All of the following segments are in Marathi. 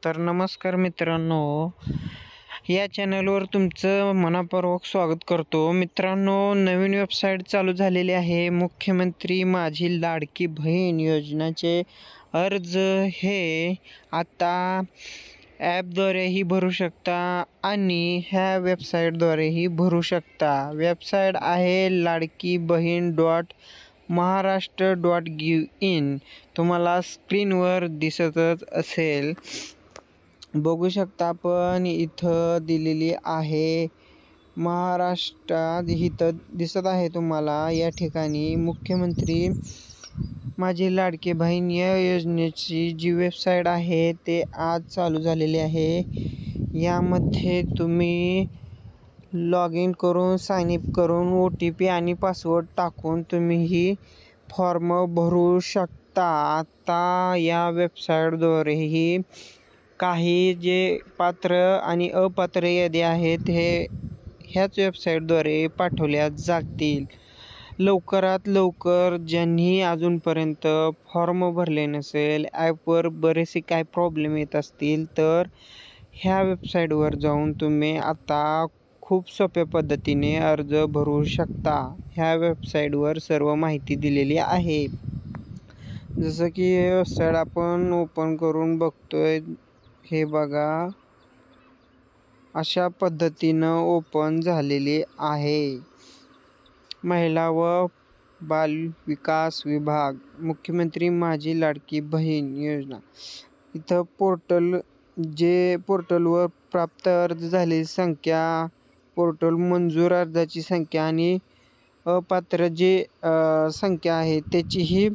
तर नमस्कार मित्रांनो, या चॅनलवर तुमचं मनःपूर्वक स्वागत करतो. मित्रांनो, नवीन वेबसाईट चालू झालेली आहे. मुख्यमंत्री माझी लाडकी बहीण योजनेचे अर्ज हे आता ॲपद्वारेही भरू शकता आणि ह्या वेबसाईटद्वारेही भरू शकता. वेबसाईट आहे लाडकी बहीण .महाराष्ट्र.gov.in. तुम्हाला स्क्रीनवर दिसतच असेल. बघू शकता आपण इथं दिलेली आहे. महाराष्ट्रात इथं दिसत आहे तुम्हाला या ठिकाणी मुख्यमंत्री माझी लाडकी बहीण या योजनेची जी वेबसाईट आहे ते आज चालू झालेली आहे. यामध्ये तुम्ही लॉग इन करून साइन अप करून OTP आणि पासवर्ड टाकून तुम्ही ही फॉर्म भरू शकता. आता या वेबसाईटद्वारेही काही जे पात्र आणि अपात्र यादी आहेत हे ह्याच वेबसाईटद्वारे पाठवल्या जातील. लवकरात लवकर ज्यांनी अजूनपर्यंत फॉर्म भरले नसेल, ॲपवर बरेचसे काय प्रॉब्लेम येत असतील, तर ह्या वेबसाईटवर जाऊन तुम्ही आता खूप सोप्या पद्धतीने अर्ज भरू शकता. ह्या वेबसाईटवर सर्व माहिती दिलेली आहे. जसं की हे वेबसाईट आपण ओपन करून बघतोय. हे बघा, अशा पद्धतीनं ओपन झालेली आहे. महिला व बाल विकास विभाग, मुख्यमंत्री माझी लाडकी बहीण योजना. इथं पोर्टलवर प्राप्त अर्ज झालेली संख्या, पोर्टल मंजूर अर्जाची संख्या आणि अपात्र जे संख्या आहे त्याचीही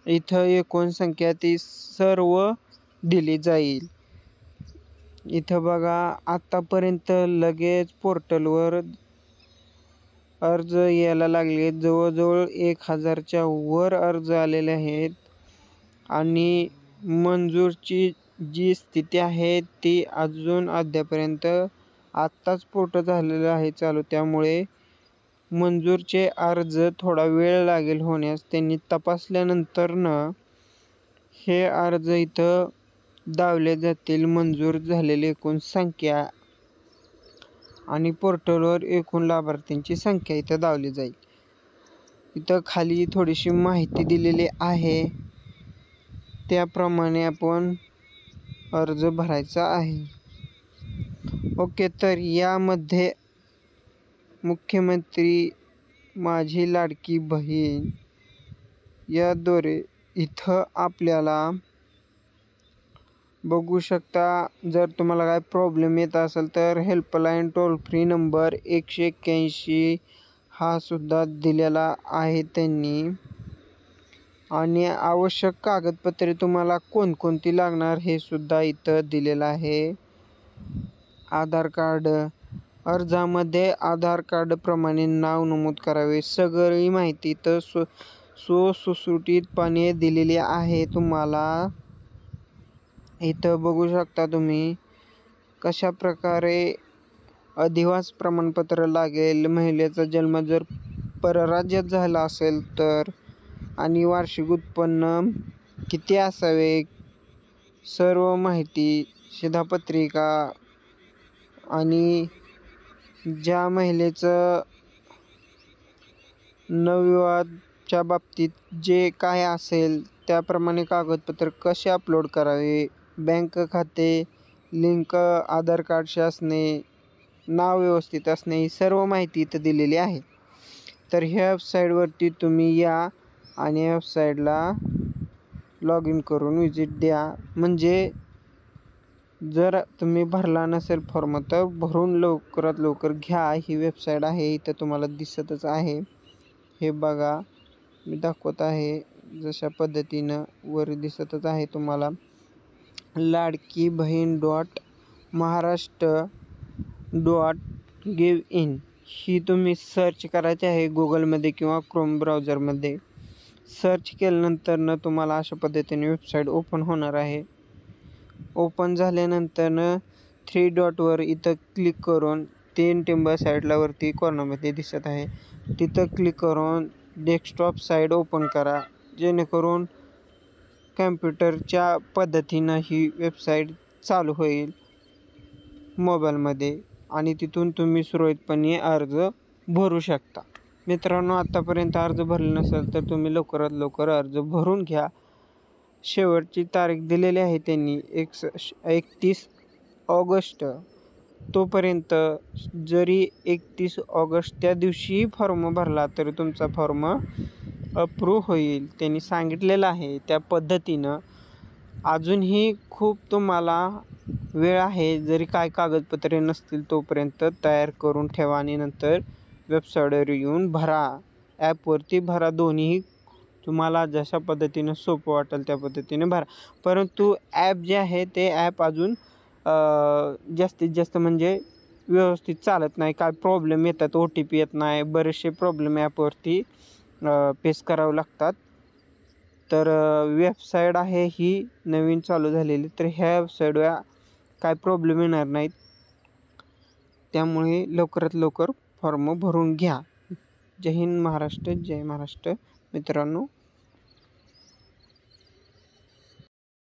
इथं एकूण संख्या ती सर्व दिली जाईल. इथं बघा, आतापर्यंत लगेच पोर्टलवर अर्ज यायला लागले. जवळजवळ 1000च्या वर अर्ज आलेले आहेत आणि मंजूरची जी स्थिती आहे ती अजून अद्यापर्यंत आत्ताच पोर्टल झालेलं आहे चालू. त्यामुळे मंजूरचे अर्ज थोडा वेळ लागेल होण्यास. त्यांनी तपासल्यानंतरनं हे अर्ज इथं दावले जातील. मंजूर झालेली एकूण संख्या आणि पोर्टलवर एकूण लाभार्थ्यांची संख्या इथं दावली जाईल. इथं खाली थोडीशी माहिती दिलेली आहे, त्याप्रमाणे आपण अर्ज भरायचा आहे. ओके, तर यामध्ये मुख्यमंत्री माझी लाडकी बहीण याद्वारे इथं आपल्याला बघू शकता. जर तुम्हाला काय प्रॉब्लेम येत असेल तर हेल्पलाईन टोल फ्री नंबर 181 हा सुद्धा दिलेला आहे त्यांनी. आणि आवश्यक कागदपत्रे तुम्हाला कोणकोणती लागणार हे सुद्धा इथं दिलेलं आहे. आधार कार्ड, अर्जामध्ये आधार कार्डप्रमाणे नाव नमूद करावे. सगळी माहिती इथं सुटसुटीतपणे दिलेली आहे तुम्हाला. इथं बघू शकता तुम्ही कशा प्रकारे अधिवास प्रमाणपत्र लागेल, महिलेचा जन्म जर परराज्यात झाला असेल तर, आणि वार्षिक उत्पन्न किती असावे, सर्व माहिती, शिधापत्रिका आणि ज्या महिलेचं नवविवाहाच्या बाबतीत जे काय असेल त्याप्रमाणे कागदपत्र कसे अपलोड करावे, बँक खाते लिंक आधार कार्डशी असणे, नाव व्यवस्थित असणे, ही सर्व माहिती इथं दिलेली आहे. तर ह्या वेबसाईटवरती तुम्ही या आणि या वेबसाईटला लॉग इन करून विजिट द्या. म्हणजे जर तुम्ही भरला नसेल फॉर्म तर भरून लवकरात लवकर घ्या. ही वेबसाईट आहे, इथं तुम्हाला दिसतच आहे. हे बघा, मी दाखवत आहे जशा पद्धतीनं वर दिसतच आहे तुम्हाला. लाडकी बहीण .महाराष्ट्र.gov.in ही तुम्ही सर्च करायची आहे गुगलमध्ये किंवा क्रोम ब्राउझरमध्ये. सर्च केल्यानंतरनं तुम्हाला अशा पद्धतीने वेबसाईट ओपन होणार आहे. ओपन झाल्यानंतरनं 3 डॉटवर इथं क्लिक करून 3 टिंब साईडला वरती कॉर्नरमध्ये दिसत आहे, तिथं क्लिक करून डेस्कटॉप साईट ओपन करा, जेणेकरून कॅम्प्युटरच्या पद्धतीनं ही वेबसाईट चालू होईल मोबाईलमध्ये आणि तिथून तुम्ही सुरळीतपणे अर्ज भरू शकता. मित्रांनो, आत्तापर्यंत अर्ज भरले नसेल तर तुम्ही लवकरात लवकर अर्ज भरून घ्या. शेवटची तारीख दिलेली आहे त्यांनी 31 ऑगस्ट. तोपर्यंत जरी 31 ऑगस्ट त्या दिवशी फॉर्म भरला तरी तुमचा फॉर्म अप्रूव्ह होईल. त्यांनी सांगितलेलं आहे त्या पद्धतीनं. अजूनही खूप तुम्हाला वेळ आहे. जरी काय कागदपत्रे नसतील तोपर्यंत तयार करून ठेवा आणि नंतर वेबसाईटवर येऊन भरा. ॲपवरती भरा. दोन्हीही तुम्हाला जशा पद्धतीनं सोपं वाटेल त्या पद्धतीने भरा. परंतु ॲप जे आहे ते ॲप अजून जास्तीत जास्त म्हणजे व्यवस्थित चालत नाही. काय प्रॉब्लेम येतात, OTP येत नाही, बरेचसे प्रॉब्लेम ॲपवरती फेस करावे लागतात. तर वेबसाईट आहे ही नवीन चालू झालेली, तर ह्या वेबसाईटवर काय प्रॉब्लेम येणार नाहीत. त्यामुळे लवकरात लवकर फॉर्म भरून घ्या. जय हिंद महाराष्ट्र, जय महाराष्ट्र मित्रांनो.